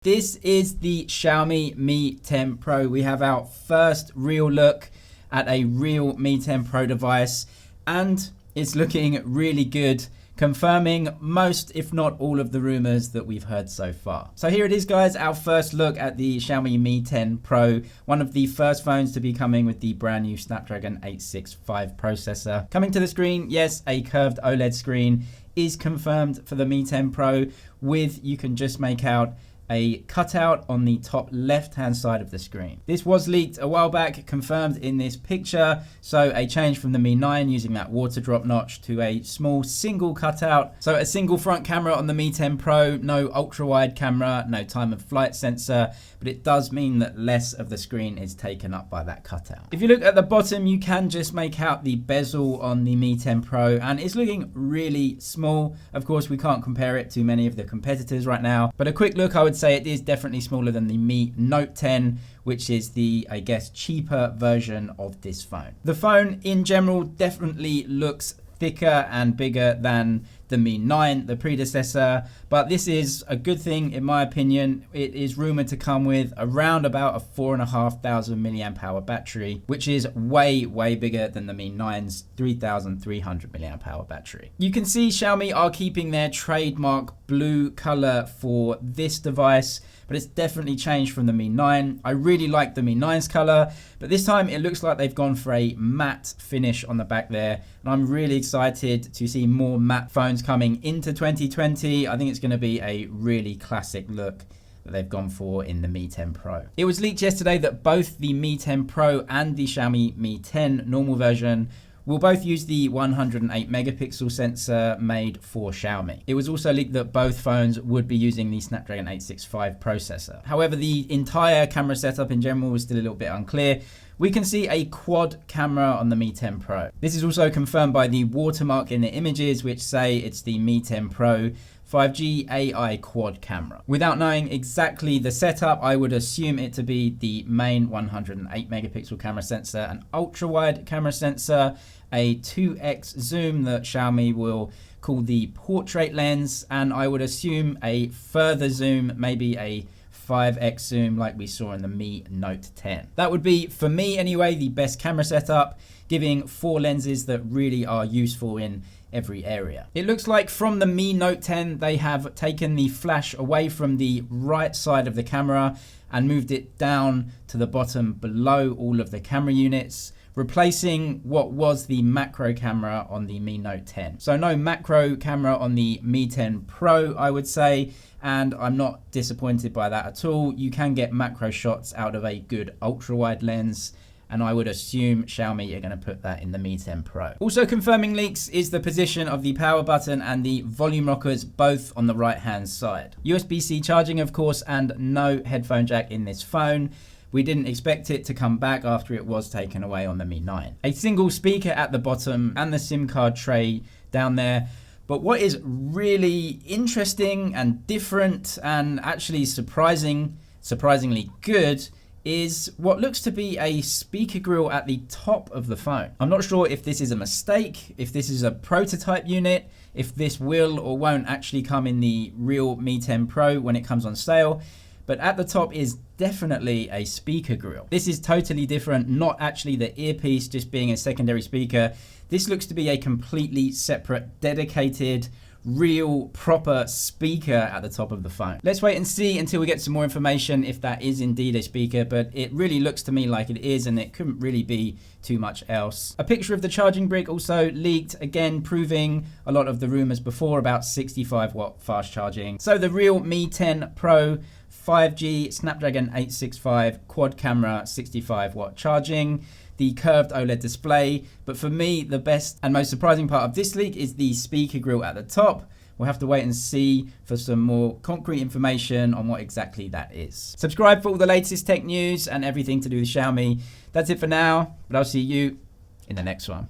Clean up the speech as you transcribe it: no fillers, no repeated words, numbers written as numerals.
This is the Xiaomi Mi 10 Pro. We have our first real look at a real Mi 10 Pro device, and it's looking really good, confirming most, if not all, of the rumors that we've heard so far. So here it is, guys, our first look at the Xiaomi Mi 10 Pro, one of the first phones to be coming with the brand new Snapdragon 865 processor. Coming to the screen, yes, a curved OLED screen is confirmed for the Mi 10 Pro, with, you can just make out, a cutout on the top left hand side of the screen. This was leaked a while back, confirmed in this picture, so a change from the Mi 9 using that water drop notch to a small single cutout. So a single front camera on the Mi 10 Pro, no ultra wide camera, no time of flight sensor, but it does mean that less of the screen is taken up by that cutout. If you look at the bottom, you can just make out the bezel on the Mi 10 Pro, and it's looking really small. Of course, we can't compare it to many of the competitors right now, but a quick look, I would say it is definitely smaller than the Mi Note 10, which is the, I guess, cheaper version of this phone. The phone in general definitely looks thicker and bigger than the Mi 9, the predecessor, but this is a good thing in my opinion. It is rumored to come with around about a 4,500 milliamp hour battery, which is way bigger than the Mi 9's 3,300 milliamp hour battery. You can see Xiaomi are keeping their trademark blue color for this device, but it's definitely changed from the Mi 9. I really like the Mi 9's color, but this time it looks like they've gone for a matte finish on the back there, and I'm really excited to see more matte phones coming into 2020. I think it's going to be a really classic look that they've gone for in the Mi 10 Pro. It was leaked yesterday that both the Mi 10 Pro and the Xiaomi Mi 10 normal version will both use the 108 megapixel sensor made for Xiaomi. It was also leaked that both phones would be using the Snapdragon 865 processor. However, the entire camera setup in general is still a little bit unclear. We can see a quad camera on the Mi 10 Pro. This is also confirmed by the watermark in the images, which say it's the Mi 10 Pro 5G AI quad camera. Without knowing exactly the setup, I would assume it to be the main 108 megapixel camera sensor, an ultra wide camera sensor, a 2x zoom that Xiaomi will call the portrait lens, and I would assume a further zoom, maybe a 5x zoom like we saw in the Mi Note 10. That would be, for me anyway, the best camera setup, giving 4 lenses that really are useful in every area. It looks like from the Mi Note 10, they have taken the flash away from the right side of the camera and moved it down to the bottom below all of the camera units, replacing what was the macro camera on the Mi Note 10. So no macro camera on the Mi 10 Pro, I would say, and I'm not disappointed by that at all. You can get macro shots out of a good ultra wide lens, and I would assume Xiaomi are going to put that in the Mi 10 Pro. Also confirming leaks is the position of the power button and the volume rockers, both on the right hand side. USB-C charging, of course, and no headphone jack in this phone. We didn't expect it to come back after it was taken away on the Mi 9. A single speaker at the bottom and the SIM card tray down there. But what is really interesting and different and actually surprisingly good is what looks to be a speaker grille at the top of the phone. I'm not sure if this is a mistake, if this is a prototype unit, if this will or won't actually come in the real Mi 10 Pro when it comes on sale, but at the top is definitely a speaker grille. This is totally different, not actually the earpiece just being a secondary speaker. This looks to be a completely separate, dedicated, real proper speaker at the top of the phone. Let's wait and see until we get some more information if that is indeed a speaker, but it really looks to me like it is, and it couldn't really be too much else. A picture of the charging brick also leaked, again proving a lot of the rumors before about 65 watt fast charging. So the real Mi 10 Pro 5G Snapdragon 865 quad camera, 65 watt charging, the curved OLED display. But for me, the best and most surprising part of this leak is the speaker grille at the top. We'll have to wait and see for some more concrete information on what exactly that is. Subscribe for all the latest tech news and everything to do with Xiaomi. That's it for now, but I'll see you in the next one.